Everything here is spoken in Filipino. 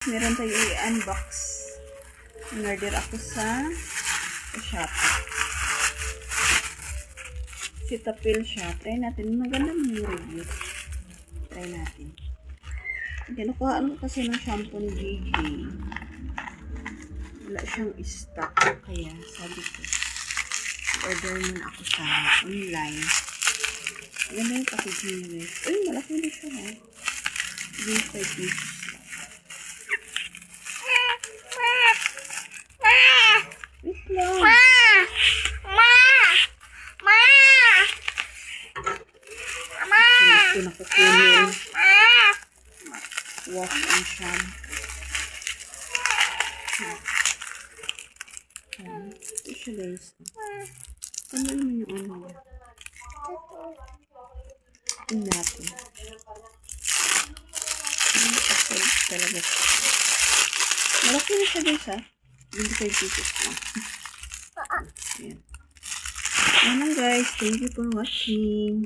Meron tayo i-unbox. In-order ako sa Shopee. Cetaphil siya. Try natin. Maganda yung review. Try natin. Kinukuhaan ko kasi ng shampoo ni JJ. Wala siyang stock. Kaya sabi ko, order muna ako sa online. Ganda yung packaging niya. Uy, malaki na siya ha. 25 pieces. Wait lang. Gusto na kukunin. Wash and shampoo. Ito siya guys. Ano naman yung ano niya? Tingnan natin. Talaga. Malaki na siya guys ha. 25 pieces lang. Ayan. Ayan guys. Thank you for watching.